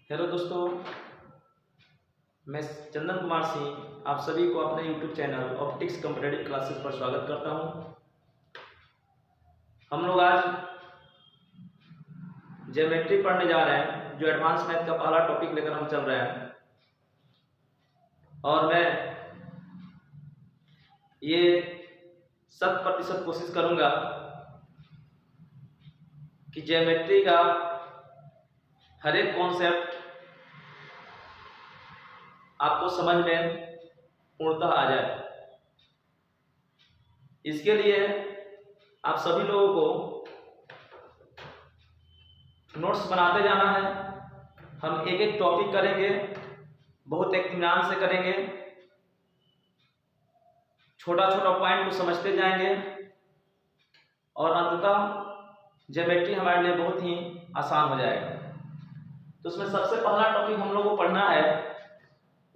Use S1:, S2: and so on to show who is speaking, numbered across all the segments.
S1: Hello दोस्तों, मैं चंदन कुमार सिंह आप सभी को अपने YouTube channel optics competitive classes पर स्वागत करता हूं। हम लोग आज ज्योमेट्री पढ़ने जा रहे हैं, जो एडवांस मैथ का पहला टॉपिक लेकर हम चल रहे हैं। और मैं ये 100% कोशिश करूंगा कि ज्योमेट्री का हर एक कॉन्सेप्ट आपको समझ में पूर्णतः आ जाए। इसके लिए आप सभी लोगों को नोट्स बनाते जाना है। हम एक एक टॉपिक करेंगे, बहुत इत्मीनान से करेंगे, छोटा छोटा पॉइंट को समझते जाएंगे और अंततः ज्योमेट्री हमारे लिए बहुत ही आसान हो जाएगा। तो उसमें सबसे पहला टॉपिक हम लोग को पढ़ना है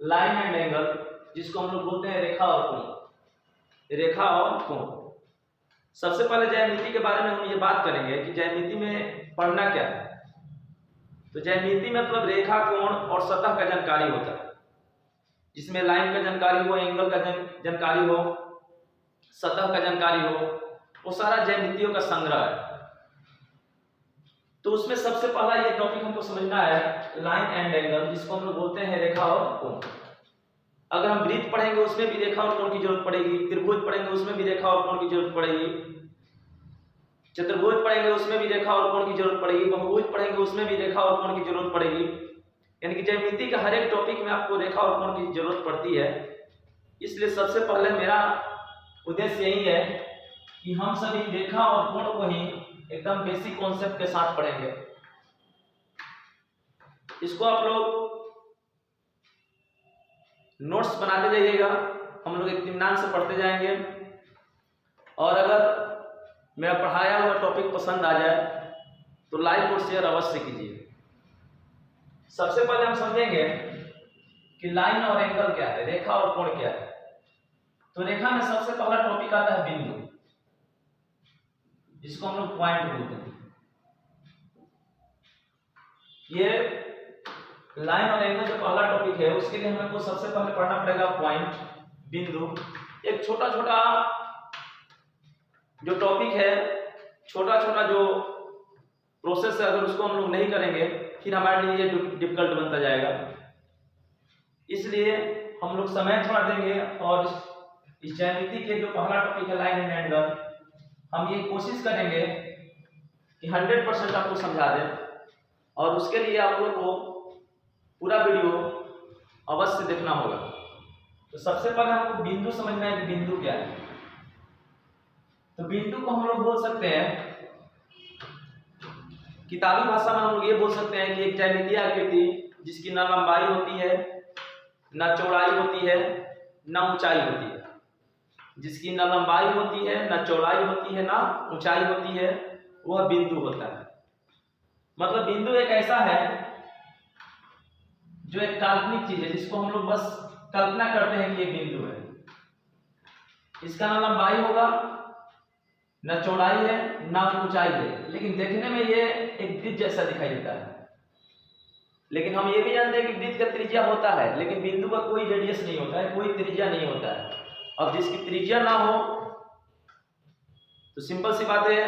S1: लाइन एंड एंगल, जिसको हम लोग बोलते हैं रेखा और कोण। रेखा और कोण। सबसे पहले ज्यामिति के बारे में हम ये बात करेंगे कि ज्यामिति में पढ़ना क्या है। तो ज्यामिति मतलब रेखा, कोण और सतह का जानकारी होता है, जिसमें लाइन का जानकारी हो, एंगल का जानकारी हो, सतह का जानकारी हो, वो सारा ज्यामितियों का संग्रह है। तो उसमें सबसे पहला ये टॉपिक हमको समझना है लाइन एंड एंगल, जिसको हम लोग बोलते हैं रेखा और कोण। अगर हम वृत्त पढ़ेंगे उसमें भी रेखा और कोण की जरूरत पड़ेगी, त्रिभुज पढ़ेंगे उसमें भी रेखा और कोण की जरूरत पड़ेगी, चतुर्भुज पढ़ेंगे उसमें भी रेखा और कोण की जरूरत पड़ेगी, बहुभुज पढ़ेंगे उसमें भी रेखा और कोण की जरूरत पड़ेगी। यानी कि ज्यामिति का हर एक टॉपिक में आपको रेखा और कोण की जरूरत पड़ती है। इसलिए सबसे पहले मेरा उद्देश्य यही है कि हम सभी रेखा और कोण को ही एकदम बेसिक कॉन्सेप्ट के साथ पढ़ेंगे। इसको आप लोग नोट्स बनाते जाइएगा, हम लोग इत्मीनान से पढ़ते जाएंगे। और अगर मेरा पढ़ाया हुआ टॉपिक पसंद आ जाए तो लाइक और शेयर अवश्य कीजिए। सबसे पहले हम समझेंगे कि लाइन और एंगल क्या है, रेखा और कोण क्या है। तो रेखा में सबसे पहला टॉपिक आता है बिंदु, जिसको हम लोग पॉइंट बोलते हैं। ये लाइन और एंगल जो पहला टॉपिक है, उसके लिए हमको सबसे पहले पढ़ना पड़ेगा पॉइंट, बिंदु। एक छोटा छोटा जो टॉपिक है, छोटा छोटा जो प्रोसेस है, अगर उसको हम लोग नहीं करेंगे फिर हमारे लिए डिफिकल्ट बनता जाएगा। इसलिए हम लोग समय थोड़ा देंगे और इस ज्यामिति के जो पहला टॉपिक है लाइन एंड एंगल, हम ये कोशिश करेंगे कि 100% आपको समझा दें। और उसके लिए आप लोग को पूरा वीडियो अवश्य देखना होगा। तो सबसे पहले हमको बिंदु समझना है कि बिंदु क्या है। तो बिंदु को हम लोग बोल सकते हैं, किताबी भाषा में हम लोग ये बोल सकते हैं कि एक ज्यामितीय आकृति जिसकी ना लंबाई होती है, ना चौड़ाई होती है, ना ऊंचाई होती है। जिसकी ना लंबाई होती है, ना चौड़ाई होती है, ना ऊंचाई होती है, वह बिंदु होता है। मतलब बिंदु एक ऐसा है जो एक काल्पनिक चीज है, जिसको हम लोग बस कल्पना करते हैं कि ये बिंदु है। इसका ना लंबाई होगा, ना चौड़ाई है, ना ऊंचाई है, लेकिन देखने में ये एक वृत्त जैसा दिखाई देता है। लेकिन हम ये भी जानते हैं कि वृत्त का त्रिज्या होता है, लेकिन बिंदु का कोई रेडियस नहीं होता है, कोई त्रिज्या नहीं होता है। अब जिसकी त्रिज्या ना हो तो सिंपल सी बात है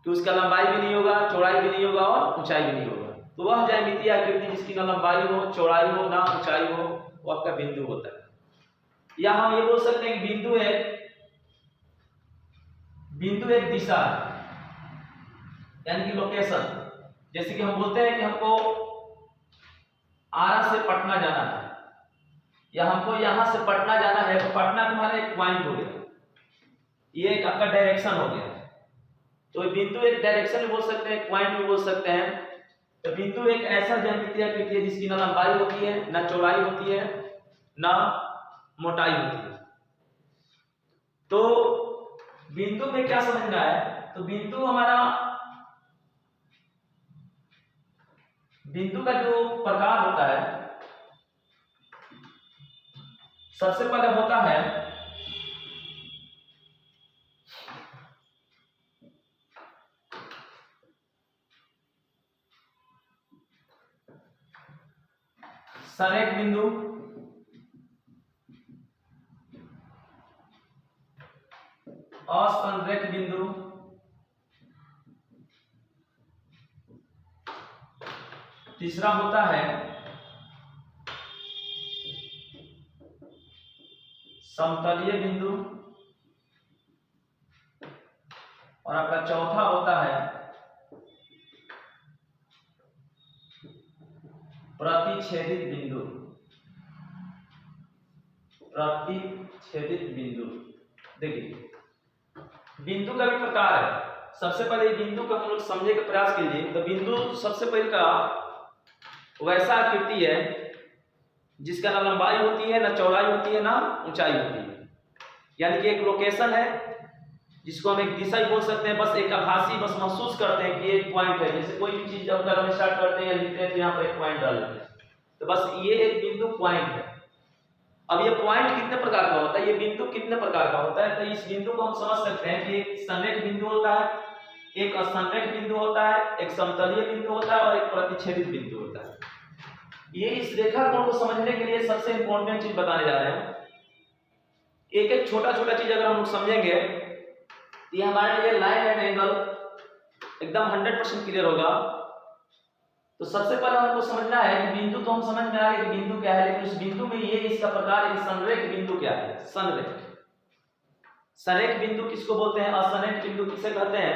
S1: कि उसका लंबाई भी नहीं होगा, चौड़ाई भी नहीं होगा और ऊंचाई भी नहीं होगा। तो वह ज्यामितीय आकृति जिसकी ना लंबाई हो, चौड़ाई हो, ना ऊंचाई हो, वो आपका बिंदु होता है। या हम ये बोल सकते हैं कि बिंदु एक दिशा है, यानी कि लोकेशन। जैसे कि हम बोलते हैं कि हमको आरा से पटना जाना है, या हमको यहां से पटना जाना है, तो पटना तुम्हारा एक पॉइंट हो गया, ये एक आपका डायरेक्शन हो गया। तो बिंदु एक डायरेक्शन में बोल सकते हैं, पॉइंट में बोल सकते हैं। तो बिंदु एक ऐसा ज्यामितीय आकृति है जिसकी ना लंबाई होती है, ना चौड़ाई होती है, ना मोटाई होती है। तो बिंदु में क्या समझना है, तो बिंदु का जो प्रकार होता है, सबसे पहले होता है संरेख बिंदु, असंरेख बिंदु, तीसरा होता है समतलीय बिंदु, और आपका चौथा होता है प्रतिच्छेदित बिंदु। प्रतिच्छेदित बिंदु, देखिए बिंदु का भी प्रकार है। सबसे पहले बिंदु को हम लोग समझने का प्रयास कीजिए। तो बिंदु सबसे पहले का वैसा आकृति है जिसका ना लंबाई होती है, ना चौड़ाई होती है, ना ऊंचाई होती है। यानी कि एक लोकेशन है जिसको हम एक दिशा ही बोल सकते हैं, बस एक आभासी, बस महसूस करते हैं कि एक पॉइंट है। जैसे कोई भी चीज जब करना स्टार्ट करते हैं या लिखते हैं तो यहाँ पर एक पॉइंट डाल देते हैं, तो बस ये एक बिंदु पॉइंट है। अब ये पॉइंट कितने प्रकार का होता है, ये बिंदु कितने प्रकार का होता है? तो इस बिंदु को हम समझ सकते हैं कि एक संरेख बिंदु होता है, एक असंरेख बिंदु होता है, एक समतलीय बिंदु होता है और एक प्रतिच्छेदित बिंदु होता है। ये इस रेखाखंड को समझने के लिए सबसे इंपॉर्टेंट चीज बताने जा रहे हैं। एक एक छोटा छोटा चीज अगर हम लोग समझेंगे तो ये हमारे लिए लाइन एंड एंगल एकदम 100% क्लियर होगा। तो सबसे पहले हमको समझना है कि बिंदु तो हम समझ में आ गए कि बिंदु क्या है, लेकिन उस बिंदु में ये इसका प्रकार है कि संरेख बिंदु क्या है। संरेख, संरेख बिंदु किसको बोलते हैं, असंरेख बिंदु किसे कहते हैं,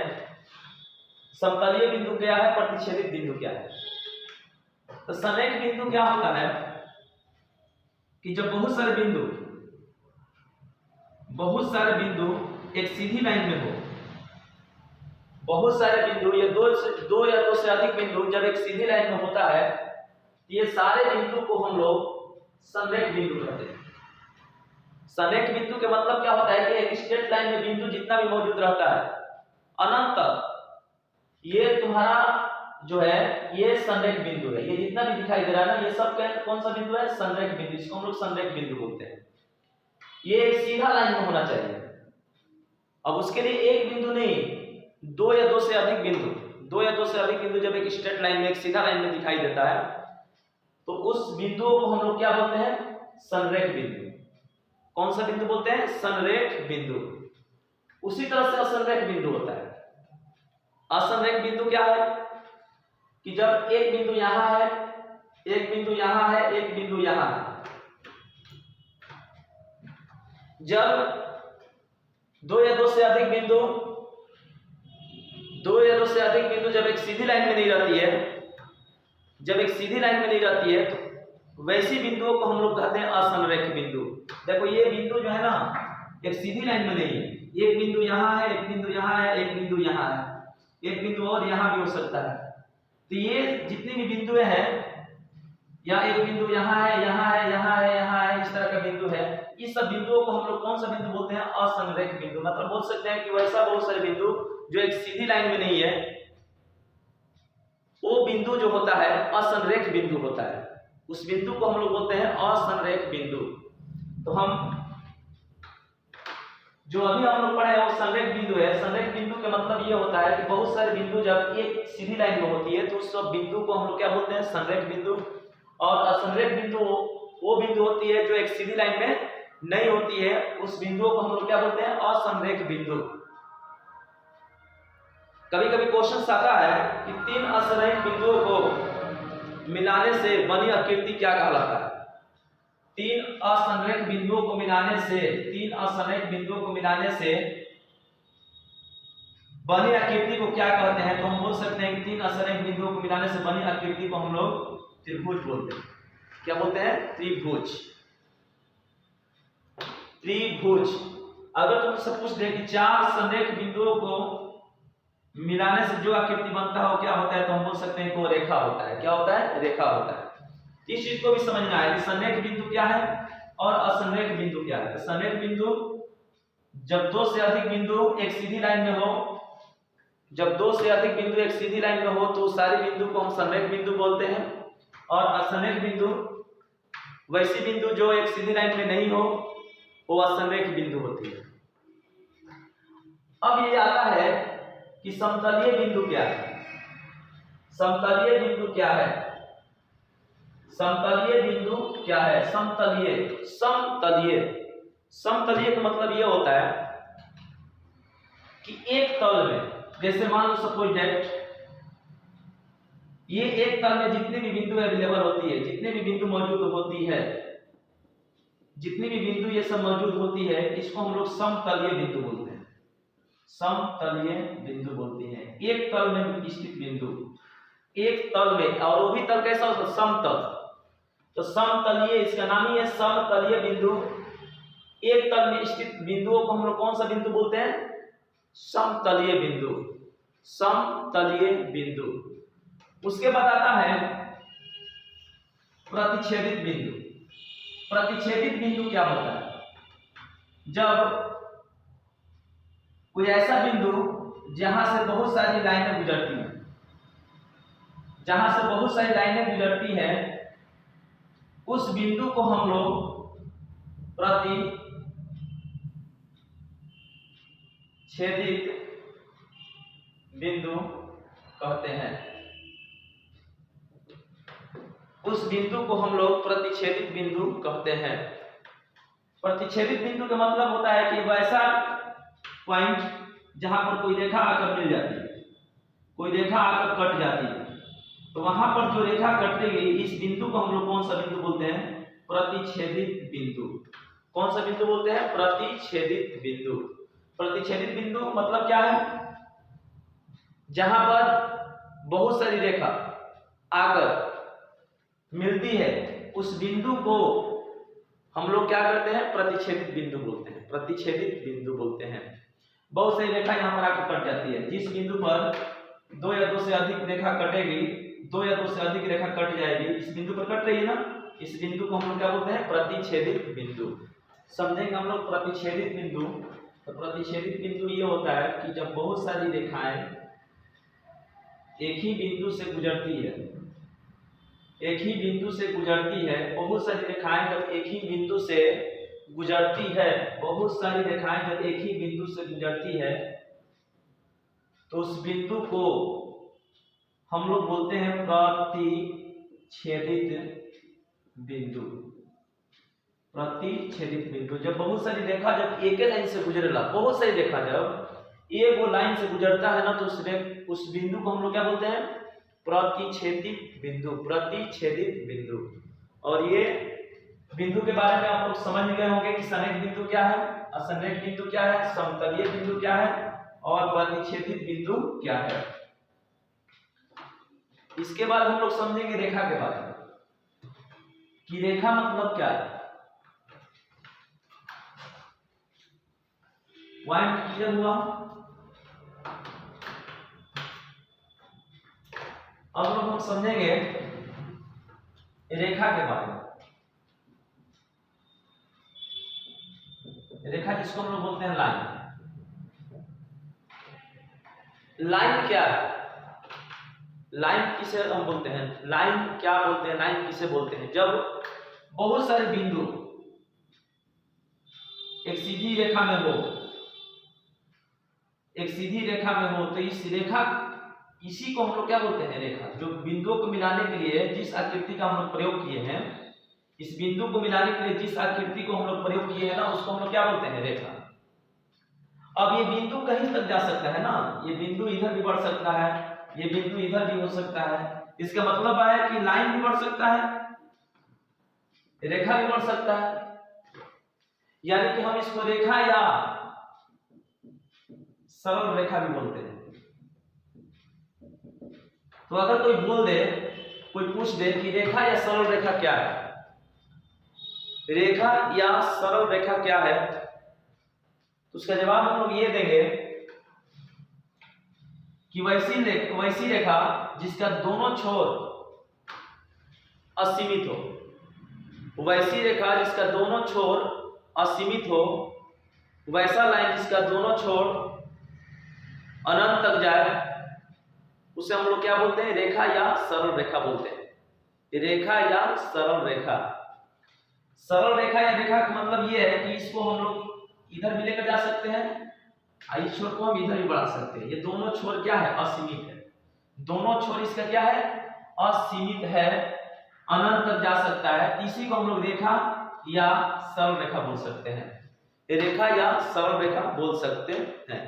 S1: समतलीय बिंदु क्या है, प्रतिच्छेदित बिंदु क्या है। तो संरेख बिंदु क्या होता है कि जब बहुत सारे बिंदु एक सीधी लाइन में हो, बहुत सारे बिंदु, ये दो या दो से अधिक बिंदु जब एक सीधी लाइन में होता है, ये सारे बिंदु को हम लोग संरेख बिंदु कहते हैं। संरेख बिंदु के मतलब क्या होता है कि एक स्ट्रेट लाइन में बिंदु जितना भी मौजूद रहता है अनंत तक, ये तुम्हारा जो है ये संरेख बिंदु है। ये जितना भी दिखाई दे रहा है ना, ये सब कौन सा बिंदु है, संरेख बिंदु। इसको हम लोग संरेख बिंदु बोलते हैं। ये एक सीधा लाइन में होना चाहिए। अब उसके लिए एक बिंदु नहीं, दो या दो से अधिक बिंदु जब एक स्ट्रेट लाइन में, एक सीधा लाइन में दिखाई देता है, तो उस बिंदुओं को हम लोग क्या बोलते हैं, संरेख बिंदु। कौन सा बिंदु बोलते हैं, संरेख बिंदु। उसी तरह से असंरेख बिंदु होता है। असंरेख बिंदु क्या है कि जब एक बिंदु यहां है, एक बिंदु यहां है, एक बिंदु यहां है, जब दो या दो से अधिक बिंदु जब एक सीधी लाइन में नहीं रहती है, तो वैसी बिंदुओं को हम लोग कहते हैं असंरेख बिंदु। देखो ये बिंदु जो है ना एक सीधी लाइन में नहीं है, एक बिंदु यहाँ है, एक बिंदु यहाँ है, एक बिंदु यहाँ है, एक बिंदु और यहाँ भी हो सकता है। तो ये जितनी भी बिंदुएं हैं, या एक बिंदु यहाँ है, यहाँ है, यहाँ है, यहाँ है, इस तरह का बिंदु है, इस सब बिंदुओं को हम लोग कौन सा बिंदु बोलते हैं, असंरेख बिंदु। मतलब बोल सकते हैं कि वैसा बहुत सारे बिंदु जो एक सीधी लाइन में नहीं है, वो बिंदु जो होता है असंरेख बिंदु होता है। उस बिंदु को हम लोग बोलते हैं असंरेख बिंदु। तो हम जो अभी हम लोग पढ़े हैं वो संरेख बिंदु है। संरेख बिंदु का मतलब ये होता है कि बहुत सारे बिंदु जब एक सीधी लाइन में होती है तो उस सब बिंदु को हम लोग क्या बोलते हैं, संरेख बिंदु। और असंरेख बिंदु वो बिंदु होती है जो एक सीधी लाइन में नहीं होती है, उस बिंदुओं को हम लोग क्या बोलते हैं, असंरेख बिंदु। कभी कभी क्वेश्चन आता है कि तीन असंरेख बिंदुओं को मिलाने से बनी आकृति क्या कहलाता है। तीन असंरेख बिंदुओं को मिलाने से बनी आकृति को क्या कहते हैं। तो हम बोल सकते हैं कि तीन असंरेख बिंदुओं को मिलाने से बनी आकृति को हम लोग त्रिभुज बोलते हैं। क्या बोलते हैं, त्रिभुज। त्रिभुज अगर तुमसे पूछ दे कि चार संरेख बिंदुओं को मिलाने से जो आकृति बनता है वो क्या होता है, तो हम बोल सकते हैं कि वो रेखा होता है। क्या होता है, रेखा होता है। इस चीज को भी समझना है कि संरेख बिंदु क्या है और असंरेख बिंदु क्या है। संरेख बिंदु जब दो से अधिक बिंदु एक सीधी लाइन में हो, तो सारे बिंदु को हम संरेख बिंदु बोलते हैं। और असंरेख बिंदु वैसी बिंदु जो एक सीधी लाइन में नहीं हो, वो असंरेख बिंदु होती है। अब ये आता है कि समतलीय बिंदु क्या है। समतलीय बिंदु क्या है, समतलीय बिंदु क्या है? समतलीय, समतलीय, समतलीय का मतलब ये होता है कि एक तल में, जैसे मान लो सपोज दैट ये एक तल में जितने भी बिंदु अवेलेबल होती है, जितने भी बिंदु मौजूद होती है, जितनी भी बिंदु ये सब मौजूद होती है, इसको हम लोग समतलीय बिंदु बोलते हैं, समतलीय बिंदु बोलते हैं। एक तल में स्थित बिंदु, एक तल में, और वो भी तल कैसा होता है? समतल। तो समतलीय, इसका नाम ही है समतलीय बिंदु। एक तल में स्थित बिंदुओं को हम लोग कौन सा बिंदु बोलते हैं? समतलीय बिंदु, समतलीय बिंदु। उसके बाद आता है प्रतिच्छेदित बिंदु। प्रतिच्छेदित बिंदु क्या होता है? जब कोई ऐसा बिंदु जहां से बहुत सारी लाइनें गुजरती हैं, जहां से बहुत सारी लाइनें गुजरती हैं, उस बिंदु को हम लोग प्रतिच्छेदित बिंदु कहते हैं। उस बिंदु को हम लोग प्रतिच्छेदित बिंदु कहते हैं। प्रतिच्छेदित बिंदु का मतलब होता है कि वैसा पॉइंट जहां पर कोई रेखा आकर मिल जाती है, कोई रेखा आकर कट जाती है, तो वहां पर जो रेखा कटेगी, इस बिंदु को हम लोग कौन सा बिंदु बोलते हैं? प्रतिच्छेदित बिंदु। कौन सा बिंदु बोलते हैं? प्रतिच्छेदित बिंदु। प्रतिच्छेदित बिंदु मतलब क्या है? जहां पर बहुत सारी रेखा आकर मिलती है, उस बिंदु को हम लोग क्या करते हैं? प्रतिच्छेदित बिंदु बोलते हैं, प्रतिच्छेदित बिंदु बोलते हैं। बहुत सारी रेखा यहाँ पर आकर कट जाती है, जिस बिंदु पर दो या दो से अधिक रेखा कटेगी, दो या दो से अधिक रेखा कट जाएगी, इस बिंदु पर कट रही है ना, इस बिंदु को हम लोग क्या बोलते हैं? प्रतिच्छेदित बिंदु। समझेंगे हम लोग प्रतिच्छेदित बिंदु। तो प्रतिच्छेदित बिंदु ये होता है कि जब बहुत सारी रेखाएं एक ही बिंदु से गुजरती है, एक ही बिंदु से गुजरती है, बहुत सारी रेखाएं जब एक ही बिंदु से गुजरती है, बहुत सारी रेखाएं जब एक ही बिंदु से गुजरती है, तो उस बिंदु को हम लोग बोलते हैं प्रतिच्छेदित बिंदु। प्रतिच्छेदित बिंदु, जब बहुत सारी रेखा जब एक ही लाइन से गुजरेला, बहुत सारी रेखा जब एक वो लाइन से गुजरता है ना, तो उस बिंदु को हम लोग क्या बोलते हैं? प्रतिच्छेदित बिंदु, प्रतिच्छेदित बिंदु। और ये बिंदु के बारे में आप लोग समझ गए होंगे कि संरेख बिंदु क्या है, असंरेख बिंदु क्या है, समतलीय बिंदु क्या है और प्रतिच्छेदित बिंदु क्या है। इसके बाद हम लोग समझेंगे रेखा के बारे में कि रेखा मतलब क्या है। पॉइंट क्लियर हुआ? अब लोग हम समझेंगे रेखा के बारे में। रेखा जिसको हम लोग बोलते हैं लाइन। लाइन क्या है? लाइन किसे हम बोलते हैं? लाइन क्या बोलते हैं? लाइन किसे बोलते हैं? जब बहुत सारे बिंदु एक सीधी रेखा में हो, एक सीधी रेखा में हो, तो इस रेखा, इसी को हम लोग क्या बोलते हैं? रेखा। जो बिंदुओं को मिलाने के लिए जिस आकृति का हम लोग प्रयोग किए हैं, इस बिंदु को मिलाने के लिए जिस आकृति को हम लोग प्रयोग किए हैं ना, उसको हम लोग क्या बोलते हैं? रेखा। अब ये बिंदु कहीं तक जा सकता है ना, ये बिंदु इधर भी बढ़ सकता है, ये बिंदु इधर भी हो सकता है। इसका मतलब है कि लाइन भी बढ़ सकता है, रेखा भी बढ़ सकता है, यानी कि हम इसको रेखा या सरल रेखा भी बोलते हैं। तो अगर कोई बोल दे, कोई पूछ दे कि रेखा या सरल रेखा क्या है, रेखा या सरल रेखा क्या है, तो उसका जवाब हम लोग ये देंगे कि वैसी रेखा जिसका दोनों छोर असीमित हो, वैसी रेखा जिसका दोनों छोर असीमित हो, वैसा लाइन जिसका दोनों छोर अनंत तक जाए, उसे हम लोग क्या बोलते हैं? रेखा या सरल रेखा बोलते हैं। रेखा या सरल रेखा। सरल रेखा या रेखा का मतलब ये है कि इसको हम लोग इधर भी लेकर जा सकते हैं, इस छोर को हम इधर भी बढ़ा सकते हैं। ये दोनों छोर क्या है? असीमित है। दोनों छोर इसका क्या है? असीमित है, अनंत तक जा सकता है, इसी को हम लोग रेखा या सरल रेखा बोल सकते हैं। रेखा या सरल रेखा बोल सकते हैं।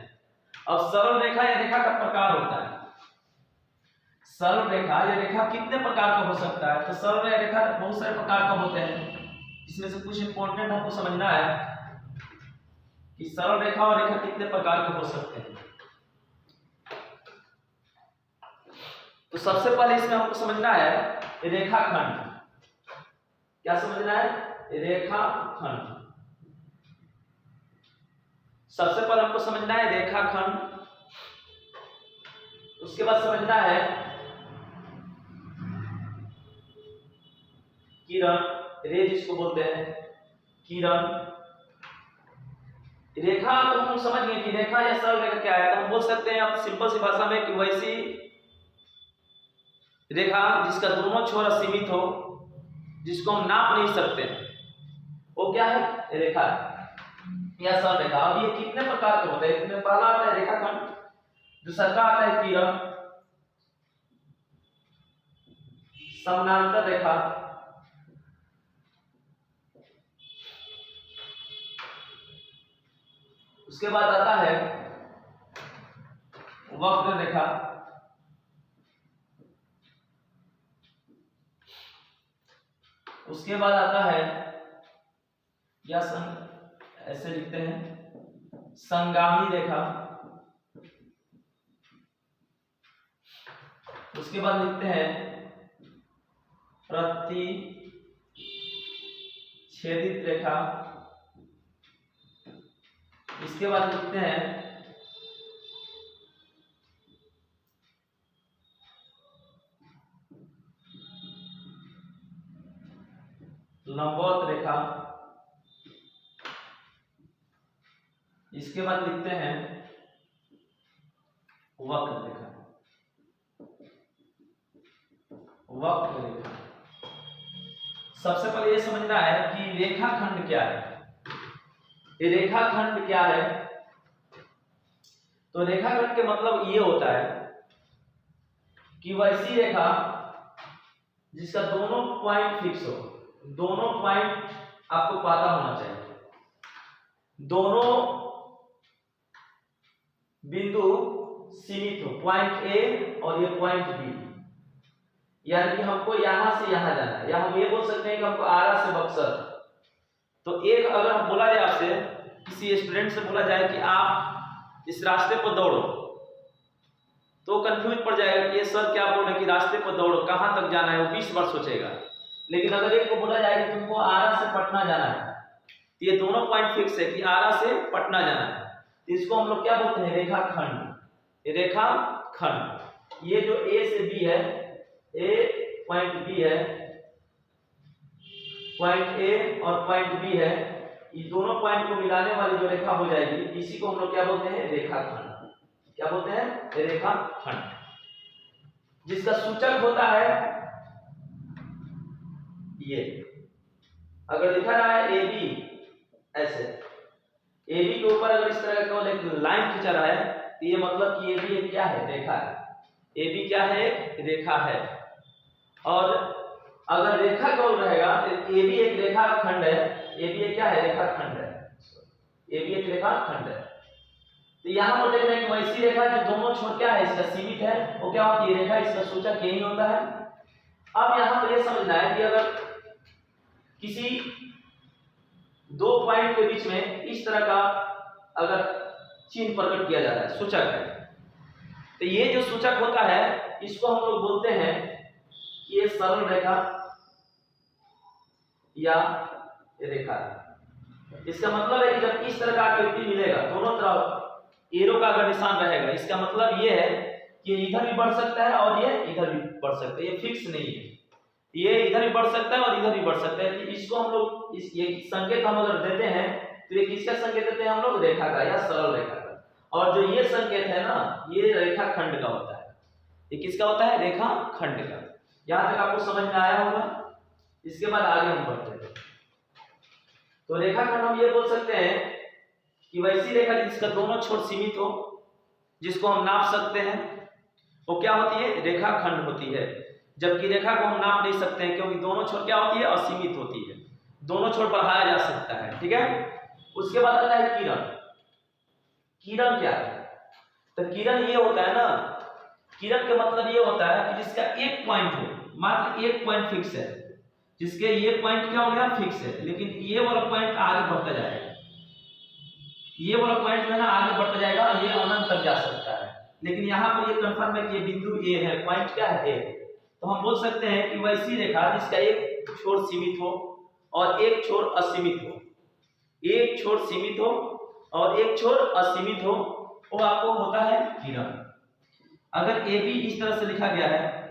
S1: अब सरल रेखा या रेखा का प्रकार होता है। सरल रेखा या रेखा कितने प्रकार का हो सकता है? तो सरल रेखा बहुत सारे प्रकार का होते हैं। इसमें से कुछ इंपॉर्टेंट हमको समझना है कि सरल रेखा और रेखा कितने प्रकार के हो सकते हैं। तो सबसे पहले इसमें हमको समझना है रेखाखंड। क्या समझना है? रेखाखंड। सबसे पहले हमको समझना है रेखाखंड, उसके बाद समझना है किरण, रे जिसको बोलते हैं किरण। रेखा तो हम समझ गए कि रेखा या सरल रेखा क्या है। तो हम बोल सकते हैं अब सिंपल सी भाषा में कि वैसी रेखा जिसका दोनों छोर सीमित हो, जिसको हम नाप नहीं सकते, वो क्या है? रेखा या सरल रेखा। अब ये कितने प्रकार के होते हैं? इसमें पहला आता है रेखाखंड, दूसरा आता है किरण, समानांतर रेखा, उसके बाद आता है वक्र रेखा, उसके बाद आता है या ऐसे लिखते हैं संगामी रेखा, उसके बाद लिखते हैं प्रतिच्छेदित रेखा, इसके बाद लिखते हैं लंबवत रेखा, इसके बाद लिखते हैं वक्र रेखा। वक्र रेखा। सबसे पहले ये समझना है कि रेखाखंड क्या है। ये रेखाखंड क्या है? तो रेखाखंड के मतलब ये होता है कि वैसी रेखा जिसका दोनों पॉइंट फिक्स हो, दोनों पॉइंट आपको पता होना चाहिए, दोनों बिंदु सीमित हो, पॉइंट ए और ये पॉइंट बी, यानी कि हमको यहां से यहां जाना है, या हम ये बोल सकते हैं कि हमको आरा से बक्सर। तो एक अगर हम बोला जाए आपसे, किसी स्टूडेंट से बोला जाए कि आप इस रास्ते पर दौड़ो, तो कंफ्यूज पड़ जाएगा कि ये सर क्या बोल रहे हैं कि रास्ते पर दौड़ो, कहां तक जाना है, वो 20 बार सोचेगा। लेकिन अगर एक को बोला जाए कि तुमको आरा से पटना जाना है, तो ये दोनों पॉइंट फिक्स है कि आरा से पटना जाना है, तो इसको हम लोग क्या बोलते हैं? रेखाखंड। रेखाखंड। ये जो ए से बी है, ए पॉइंट बी है, पॉइंट ए और पॉइंट बी है, ये दोनों पॉइंट को मिलाने वाली जो रेखा हो जाएगी, इसी को हम लोग क्या बोलते हैं? रेखाखंड। क्या बोलते हैं? रेखाखंड। जिसका सूचक होता है ये, अगर लिखा रहा है ए बी, ऐसे ए बी के ऊपर अगर इस तरह का एक लाइन खींचा रहा है, तो ये मतलब कि ए बी एक क्या है? रेखा है। ए बी क्या है? एक रेखा है। और अगर रेखा गोल रहेगा तो ए बी एक रेखाखंड है। ए बी क्या है? रेखाखंड है। ए बी एक रेखाखंड है। तो यहां पर देख रहे हैं कि वैसी रेखा जो दोनों छोर क्या है? इसका सीमित है, वो क्या होती है? रेखा। इसका सूचक यही होता है। अब यहां पर यह समझना है कि अगर किसी दो पॉइंट के बीच में इस तरह का अगर चिन्ह प्रकट किया जा रहा है, सूचक है, तो ये जो सूचक होता है इसको हम लोग बोलते हैं कि ये सरल रेखा या रेखा है। इसका मतलब है कि जब इस तरह का आकृति मिलेगा, दोनों तरफ एरो का अगर निशान रहेगा, इसका मतलब ये है कि इधर भी बढ़ सकता है और ये इधर भी बढ़ सकता है, ये फिक्स नहीं है। ये इधर भी बढ़ सकता है और इधर भी बढ़ सकता है। तो इसको हम लोग ये संकेत हम अगर देते हैं तो ये किसका संकेत देते हैं? हम लोग रेखा का या सरल रेखा का। और जो ये संकेत है ना, ये रेखाखंड का होता है। ये किसका होता है? रेखाखंड का। यहां तक आपको समझ में आया होगा। इसके बाद आगे हम बढ़ते हैं। तो रेखाखंड हम ये बोल सकते हैं कि वैसी रेखा जिसका दोनों छोर सीमित हो, जिसको हम नाप सकते हैं, वो क्या होती है? रेखाखंड होती है। जबकि रेखा को हम नाप नहीं सकते हैं क्योंकि दोनों छोर क्या होती है, असीमित होती है, दोनों छोर बढ़ाया जा सकता है। ठीक है, उसके बाद आता है किरण। किरण क्या है? तो किरण ये होता है ना, किरण का मतलब ये होता है कि जिसका एक पॉइंट हो, मात्र एक पॉइंट फिक्स है, जिसके ये पॉइंट क्या हो गया, फिक्स है, लेकिन ये वाला पॉइंट आगे बढ़ता जाएगा, ये वाला पॉइंट जो है ना आगे बढ़ता जाएगा, ये अनंत तक जा सकता है, लेकिन यहाँ पर ये कंफर्म है कि ये बिंदु ए है, पॉइंट क्या है, ए। तो हम बोल सकते हैं कि वैसी रेखा जिसका एक छोर सीमित हो और एक छोर असीमित हो, एक छोर सीमित हो और एक छोर असीमित हो, वो आपको होता है किरण। अगर ए बी इस तरह से लिखा गया है,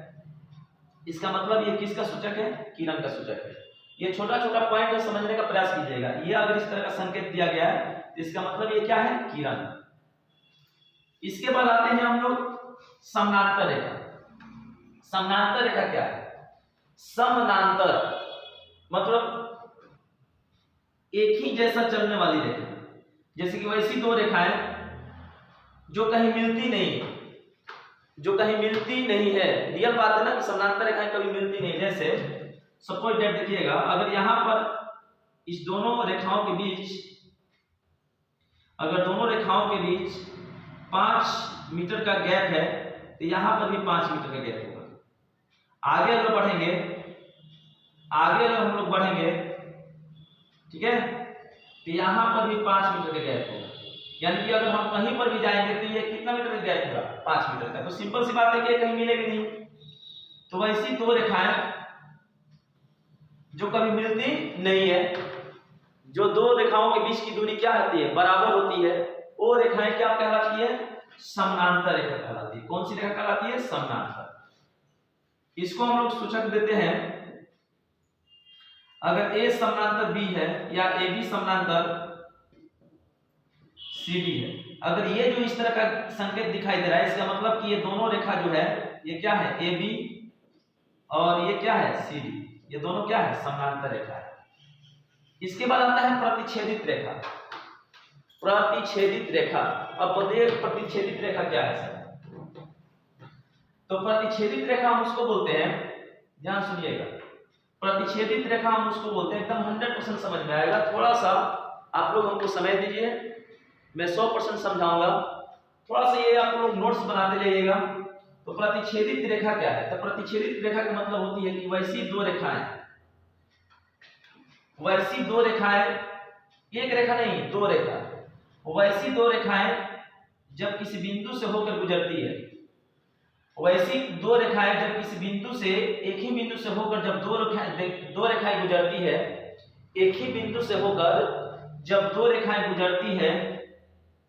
S1: इसका मतलब ये किसका सूचक है, किरण का सूचक है। ये छोटा छोटा पॉइंट है, समझने का प्रयास कीजिएगा। ये अगर इस तरह का संकेत दिया गया है तो इसका मतलब ये क्या है, किरण। इसके बाद आते हैं हम लोग समानांतर रेखा। समानांतर रेखा क्या है? समानांतर मतलब एक ही जैसा चलने वाली रेखा, जैसे कि वैसी दो रेखाएं जो कहीं मिलती नहीं है, जो कहीं मिलती नहीं है। रियल बात है ना कि समानांतर रेखाएं कभी मिलती नहीं। जैसे सपोज दैट देखिएगा, अगर यहां पर इस दोनों रेखाओं के बीच, अगर दोनों रेखाओं के बीच 5 मीटर का गैप है तो यहां पर भी 5 मीटर का गैप होगा। आगे अगर बढ़ेंगे, आगे अगर हम लोग बढ़ेंगे, ठीक है, तो यहां पर भी 5 मीटर का गैप होगा। यानी कि अगर हम कहीं पर भी जाएंगे तो ये कितना मीटर का गैप होगा, 5 मीटर का। तो सिंपल सी बात है कि कहीं मिलेगी नहीं। तो वैसी दो रेखाएं जो कभी मिलती नहीं है, जो दो रेखाओं के बीच की दूरी क्या होती है, बराबर होती है, वो रेखाएं क्या कहलाती है, समानांतर रेखा कहलाती है। कौन सी रेखा कहलाती है, समानांतर। इसको हम लोग सूचक देते हैं, अगर ए समानांतर बी है या ए बी समानांतर सी डी है, अगर ये जो इस तरह का संकेत दिखाई दे रहा है, इसका मतलब कि ये दोनों रेखा जो है ये क्या है, ए बी, और ये क्या है, सी डी, ये दोनों क्या है, समानांतर रेखा है। इसके बाद आता है प्रतिच्छेदित रेखा। प्रतिच्छेदित रेखा, अब बताइए प्रतिच्छेदित रेखा क्या है सर? तो प्रतिच्छेदित रेखा हम उसको बोलते हैं, ध्यान सुनिएगा, प्रतिच्छेदित रेखा हम उसको बोलते हैं, एकदम 100% समझ में आएगा। थोड़ा सा आप लोग हमको समय दीजिए, मैं 100% समझाऊंगा। थोड़ा सा ये आप लोग नोट्स बनाते जाइएगा। तो प्रतिच्छेदित रेखा क्या है? तो प्रतिच्छेदित रेखा का मतलब होती है कि वैसी दो रेखाएं, वैसी दो रेखाएं, एक रेखा नहीं, दो रेखा, वैसी दो रेखाएं जब किसी बिंदु से होकर गुजरती है, वैसी दो रेखाएं जब किसी बिंदु से, एक ही बिंदु से होकर जब दो रेखाएं गुजरती है, एक ही बिंदु से होकर जब दो रेखाएं गुजरती है,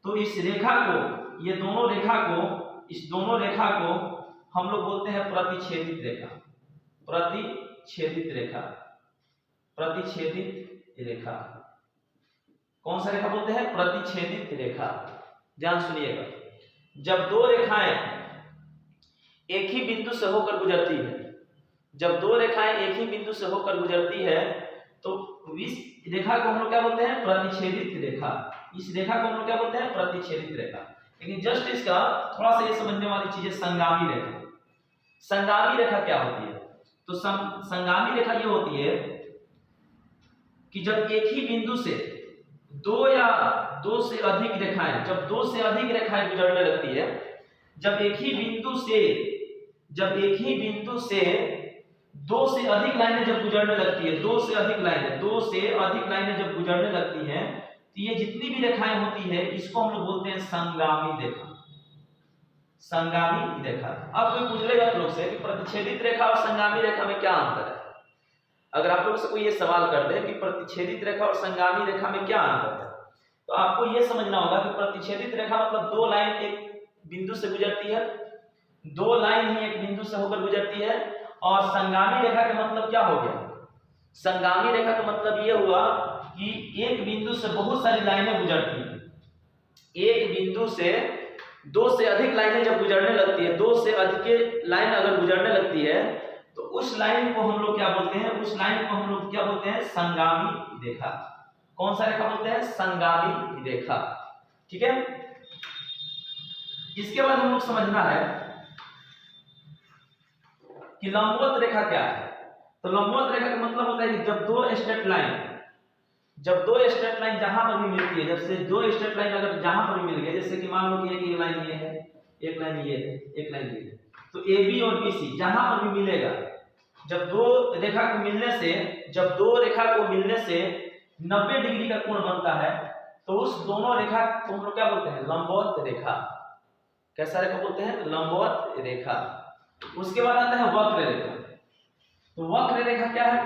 S1: तो इस रेखा को, ये दोनों रेखा को, इस दोनों रेखा को हम लोग बोलते हैं प्रतिच्छेदित रेखा। प्रतिच्छेदित रेखा, प्रतिच्छेदित रेखा, कौन सा रेखा बोलते हैं, प्रतिच्छेदित रेखा। ध्यान सुनिएगा, जब दो रेखाएं एक ही बिंदु से होकर गुजरती है, जब दो रेखाएं एक ही बिंदु से होकर गुजरती है, तो इस रेखा को हम लोग क्या बोलते हैं, प्रतिच्छेदित रेखा। इस रेखा को हम लोग क्या बोलते हैं, प्रतिच्छेदित रेखा। लेकिन जस्ट इसका थोड़ा सा ये समझने वाली चीज है, संगामी रेखा। संगामी रेखा क्या होती है? तो संगामी रेखा ये होती है कि जब एक ही बिंदु से दो या दो से अधिक रेखाएं, जब दो से अधिक रेखाएं गुजरने लगती है, जब एक ही बिंदु से, जब एक ही बिंदु से दो से अधिक लाइनें जब गुजरने लगती है, दो से अधिक लाइनें, दो से अधिक लाइनें जब गुजरने लगती हैं, तो ये जितनी भी रेखाएं होती है, इसको हम लोग बोलते हैं संगामी रेखा। संगामी रेखा। अब कोई पूछ लेगा आप लोग से कि प्रतिच्छेदित रेखा और संगामी रेखा में क्या अंतर है? अगर आप लोग से कोई ये सवाल कर दे कि प्रतिच्छेदित रेखा और संगामी रेखा में क्या अंतर है, तो आपको ये समझना होगा कि प्रतिच्छेदित रेखा मतलब दो लाइन एक बिंदु से गुजरती है, दो लाइन ही एक बिंदु से होकर गुजरती है। और संगामी रेखा का मतलब क्या हो गया? संगामी रेखा का मतलब ये हुआ कि एक बिंदु से बहुत सारी लाइनें गुजरती हैं। एक बिंदु से दो से अधिक लाइनें जब गुजरने लगती है, दो से अधिक लाइन अगर गुजरने लगती है, तो उस लाइन को हम लोग क्या बोलते हैं, उस लाइन को हम लोग क्या बोलते हैं, संगामी रेखा। कौन सा रेखा बोलते हैं? संगामी रेखा। ठीक है, इसके बाद हम लोग समझना है कि लंबवत रेखा क्या है। तो लंबवत रेखा का मतलब होता है कि जब दो स्ट्रेट लाइन जहां पर भी मिलती है, जब से दो स्ट्रेट लाइन अगर जहां पर भी मिल गए, जैसे कि मान लो कि एक लाइन ये है, एक लाइन ये है, एक लाइन ये है, तो AB और BC जहां पर भी मिलेगा, जब दो रेखा को मिलने से 90 डिग्री का कोण बनता है, तो उस दोनों रेखा को हम लोग क्या बोलते हैं, लंबवत रेखा। कैसा रेखा बोलते हैं, लंबवत रेखा। उसके बाद आता है वक्र रेखा। तो वक्र रेखा क्या है,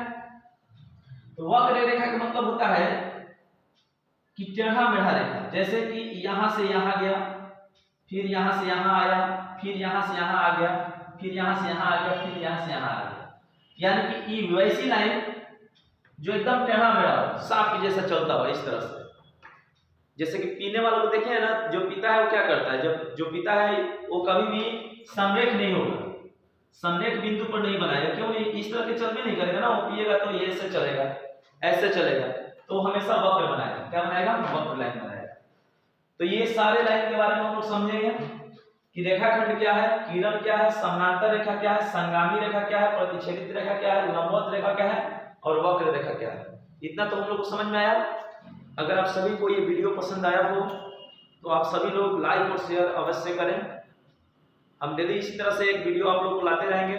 S1: तो वक्र रेखा का मतलब होता है कि टेढ़ा मेढ़ा रेखा, जैसे कि यहां से यहां गया, फिर यहां से यहां आया, फिर यहां से यहां आ गया, फिर यहां से यहां आ गया, फिर यहां से यहां आ गया, यानी कि ये वैसी लाइन जो एकदम टेढ़ा मेढ़ा हो, सांप के जैसा चलता हो इस तरह से। जैसे कि पीने वालों को देखे है ना, जो पीता है वो क्या करता है, जब जो पीता है वो कभी भी समरेख नहीं होगा, समरेख बिंदु पर नहीं बनाएगा, क्यों नहीं, इस तरह के चलबे नहीं करेगा ना, वो पिएगा तो ये ऐसे चलेगा, ऐसे चलेगा, तो हमेशा वक्र बनाएगा। क्या बनाएगा, वक्र लाइन बनाएगा। तो ये सारे लाइन के बारे में हम लोग समझेंगे कि रेखाखंड क्या है, किरण क्या है, समानांतर रेखा क्या है, संगामी रेखा क्या है, प्रतिच्छेदित रेखा क्या है, लंबवत रेखा क्या है और वक्र रेखा क्या है। इतना तो हम लोग को समझ में आया। अगर आप सभी को ये वीडियो पसंद आया हो तो आप सभी लोग लाइक और शेयर अवश्य करें। हम डेली इसी तरह से एक वीडियो आप लोग को लाते रहेंगे।